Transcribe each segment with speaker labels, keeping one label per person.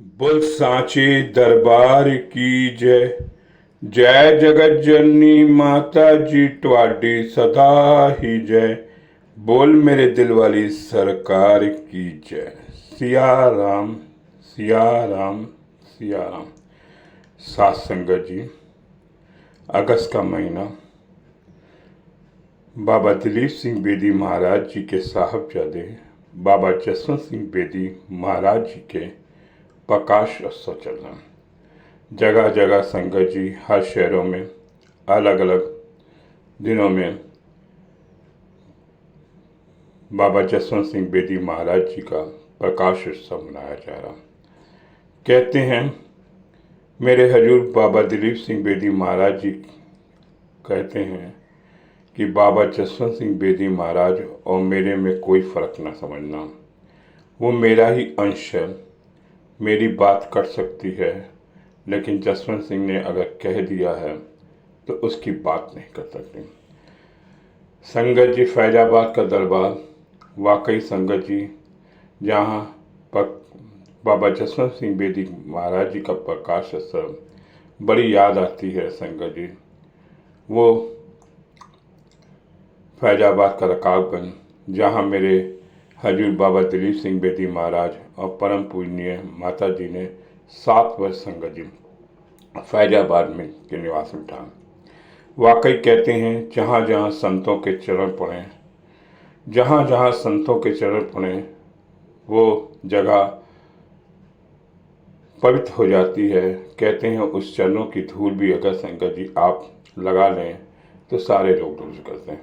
Speaker 1: बोल सांचे दरबार की जय। जय जगत जननी माता जी ट्वाडी सदा ही जय। बोल मेरे दिल वाली सरकार की जय। सिया राम सिया राम सिया राम। सात संगत जी, अगस्त का महीना बाबा दिलीप सिंह बेदी महाराज जी के साहबजादे बाबा जसवंत सिंह बेदी महाराज जी के प्रकाश उत्सव चल रहा है। जगह जगह संगत जी हर शहरों में अलग अलग दिनों में बाबा जसवंत सिंह बेदी महाराज जी का प्रकाश उत्सव मनाया जा रहा। कहते हैं मेरे हजूर बाबा दिलीप सिंह बेदी महाराज जी कहते हैं कि बाबा जसवंत सिंह बेदी महाराज और मेरे में कोई फ़र्क ना समझना, वो मेरा ही अंश है। मेरी बात कट सकती है, लेकिन जसवंत सिंह ने अगर कह दिया है तो उसकी बात नहीं कर सकती। संगत जी, फैजाबाद का दरबार वाकई संगत जी, जहाँ बाबा जसवंत सिंह बेदी महाराज जी का प्रकाश उत्सव बड़ी याद आती है। संगत जी, वो फैजाबाद का रकाबगंज, जहाँ मेरे हजूर बाबा दिलीप सिंह बेदी महाराज और परम पूजनीय माता जी ने 7 वर्ष संगत जी फैजाबाद में के निवास में था। वाकई कहते हैं जहाँ जहाँ संतों के चरण पड़े, जहाँ जहाँ संतों के चरण पड़े, वो जगह पवित्र हो जाती है। कहते हैं उस चरणों की धूल भी अगर संगत जी आप लगा लें तो सारे लोग दूर करते हैं।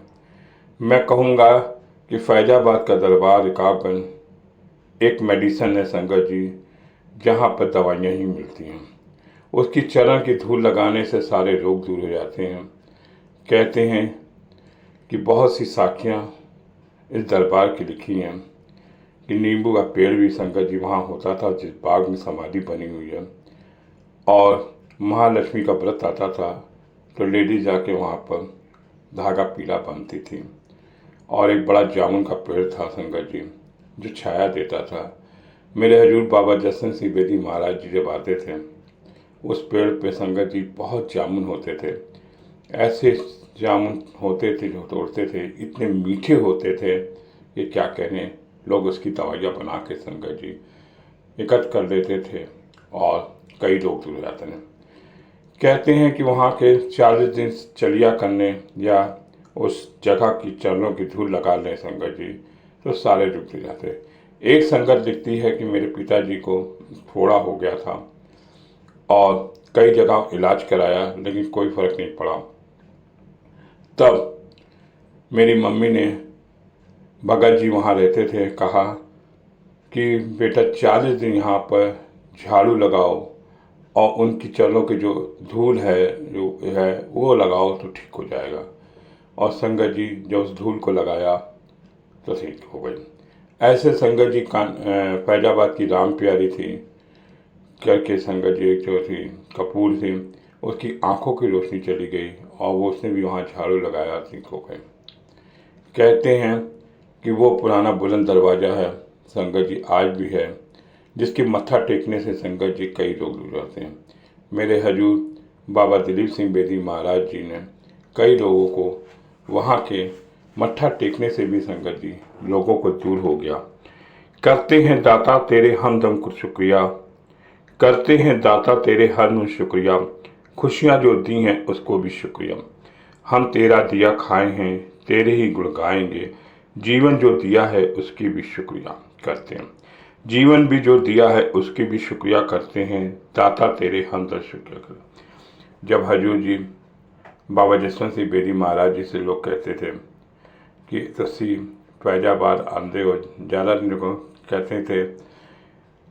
Speaker 1: मैं कहूँगा कि फैजाबाद का दरबार रकाबगंज एक मेडिसन है संगत जी, जहाँ पर दवाइयाँ ही मिलती हैं। उसकी चरण की धूल लगाने से सारे रोग दूर हो जाते हैं। कहते हैं कि बहुत सी साखियाँ इस दरबार की लिखी हैं कि नींबू का पेड़ भी संगत जी वहाँ होता था, जिस बाग में समाधि बनी हुई है। और महालक्ष्मी का व्रत आता था तो लेडीज जाके वहाँ पर धागा पीला बांधती थी। और एक बड़ा जामुन का पेड़ था संगत जी, जो छाया देता था। मेरे हजूर बाबा जसवंत सिंह बेदी महाराज जी जब आते थे, उस पेड़ पे संगत जी बहुत जामुन होते थे। ऐसे जामुन होते थे जो तोड़ते थे, इतने मीठे होते थे कि क्या कहने। लोग उसकी दवाइयाँ बना के संगत जी एकत्र कर देते थे और कई लोग दूर जाते थे। कहते हैं कि वहाँ के 40 दिन चलिया करने या उस जगह की चरणों की धूल लगा लें संगत जी तो सारे रुक जाते। एक संगत दिखती है कि मेरे पिताजी को फोड़ा हो गया था और कई जगह इलाज कराया, लेकिन कोई फर्क नहीं पड़ा। तब मेरी मम्मी ने, भगत जी वहाँ रहते थे, कहा कि बेटा 40 दिन यहाँ पर झाड़ू लगाओ और उनकी चरणों की जो धूल है जो है वो लगाओ तो ठीक हो जाएगा। और संगत जी जब उस धूल को लगाया तो ठीक हो गई। ऐसे संगत जी फैजाबाद की राम प्यारी थी करके संगत जी एक जो थी कपूर थी, उसकी आंखों की रोशनी चली गई और वो उसने भी वहाँ झाड़ू लगाया, ठीक हो गए। कहते हैं कि वो पुराना बुलंद दरवाज़ा है संगत जी, आज भी है, जिसके मत्था टेकने से संगत जी कई लोग दूर जाते हैं। मेरे हजूर बाबा दिलीप सिंह बेदी महाराज जी ने कई लोगों को वहाँ के मत्था टेकने से भी संगत जी लोगों को दूर हो गया। करते हैं दाता तेरे हमदम को शुक्रिया, करते हैं दाता तेरे हर नु शुक्रिया, खुशियाँ जो दी हैं उसको भी शुक्रिया। हम तेरा दिया खाए हैं, तेरे ही गुण गाएंगे, जीवन जो दिया है उसकी भी शुक्रिया करते हैं। जीवन भी जो दिया है उसकी भी शुक्रिया करते हैं, दाता तेरे हमदम शुक्रिया कर। जब हजूर जी बाबा जसवंत सिंह बेदी महाराज जी से लोग कहते थे कि तुसी फैजाबाद आंदे हो, ज़्यादा दिन को कहते थे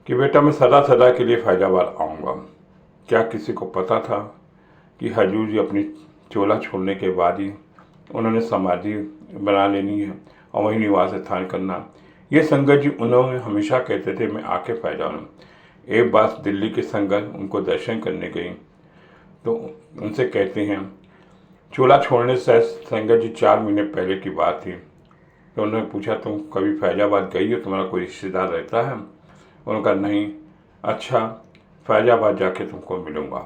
Speaker 1: कि बेटा मैं सदा सदा के लिए फैजाबाद आऊँगा। क्या किसी को पता था कि हजूर जी अपनी चोला छोड़ने के बाद ही उन्होंने समाधि बना लेनी है और वहीं निवास स्थान करना। ये संगत जी उन्होंने हमेशा कहते थे मैं आके फैजाऊँ। एक बार दिल्ली के संगत उनको दर्शन करने गई तो उनसे कहते हैं, चोला छोड़ने से संगत जी 4 महीने पहले की बात थी। तो उन्होंने पूछा तुम कभी फैजाबाद गई हो, तुम्हारा कोई रिश्तेदार रहता है? उन्होंने कहा नहीं, अच्छा, फैजाबाद जाके तुमको मिलूँगा।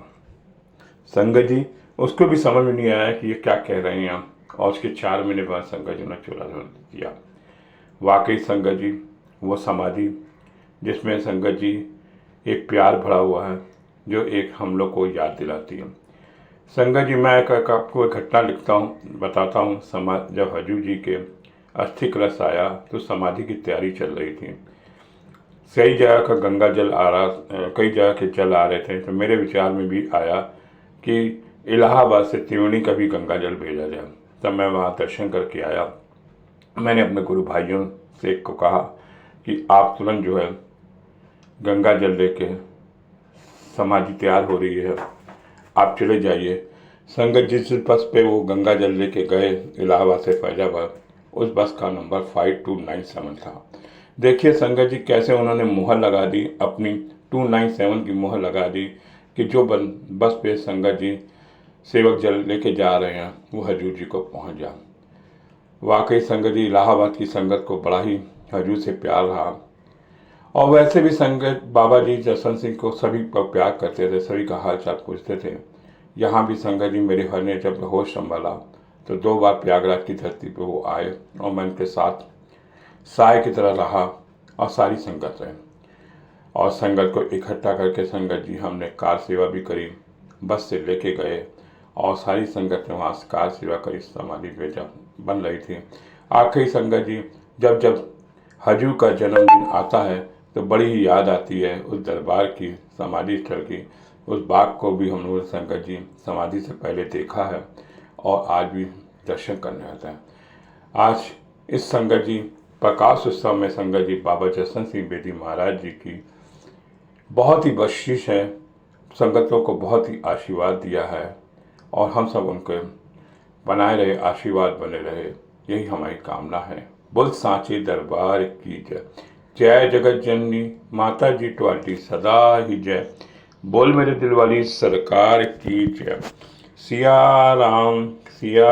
Speaker 1: संगत जी, उसको भी समझ में नहीं आया कि ये क्या कह रहे हैं, और उसके 4 महीने बाद संगत जी ने चूल्हा दिया। वाकई संगत जी, वो समाधि जिसमें संगत जी एक प्यार भरा हुआ है, जो एक हम लोग को याद दिलाती है। संगत जी, मैं आपको एक घटना लिखता हूँ, बताता हूँ। जब हजूर जी के अस्थि कलश आया तो समाधि की तैयारी चल रही थी। कई जगह का गंगा जल आ रहा, कई जगह के जल आ रहे थे, तो मेरे विचार में भी आया कि इलाहाबाद से त्रिवेणी का भी गंगा जल भेजा जाए। तब मैं वहाँ दर्शन करके आया। मैंने अपने गुरु भाइयों से को कहा कि आप तुरंत जो है गंगा जल लेके, समाधि तैयार हो रही है, आप चले जाइए। संगत जिस बस पे वो गंगा जल लेके गए इलाहाबाद से फैजाबाद, उस बस का नंबर 5297 था। देखिए संगत जी, कैसे उन्होंने मुहर लगा दी, अपनी 297 की मुहर लगा दी कि जो बस पे संगत जी सेवक जल लेके जा रहे हैं वो हजूर जी को पहुंच जा। वाकई संगत जी, इलाहाबाद की संगत को बड़ा ही हजूर से प्यार रहा। और वैसे भी संगत बाबा जी जसवंत सिंह को सभी को प्यार करते थे, सभी का हाल चाल पूछते थे। यहाँ भी संगत जी, मेरे हर ने जब होश संभाला तो 2 बार प्रयागराज की धरती पर वो आए, और मैं उनके साथ साय की तरह रहा, और सारी संगत रहे। और संगत को इकट्ठा करके संगत जी हमने कार सेवा भी करी, बस से लेके गए, और सारी संगत ने वहाँ कार सेवा करी। समाधि पे जब बन रही थी, आखिरी संगत जी, जब जब हजूर का जन्मदिन आता है तो बड़ी ही याद आती है उस दरबार की, समाधि स्थल की। उस बाग को भी हम लोग संगत जी समाधि से पहले देखा है, और आज भी दर्शन करने आता है। आज इस संगत जी प्रकाश उत्सव में संगत जी बाबा जसवंत सिंह बेदी महाराज जी की बहुत ही बख्शिश है, संगतों को बहुत ही आशीर्वाद दिया है, और हम सब उनके बनाए रहे, आशीर्वाद बने रहे, यही हमारी कामना है। बोल सांचे दरबार की जय। जय जगत जननी माता जी ट्वाली सदा ही जय। बोल मेरे दिल वाली सरकार की जय। सिया राम सिया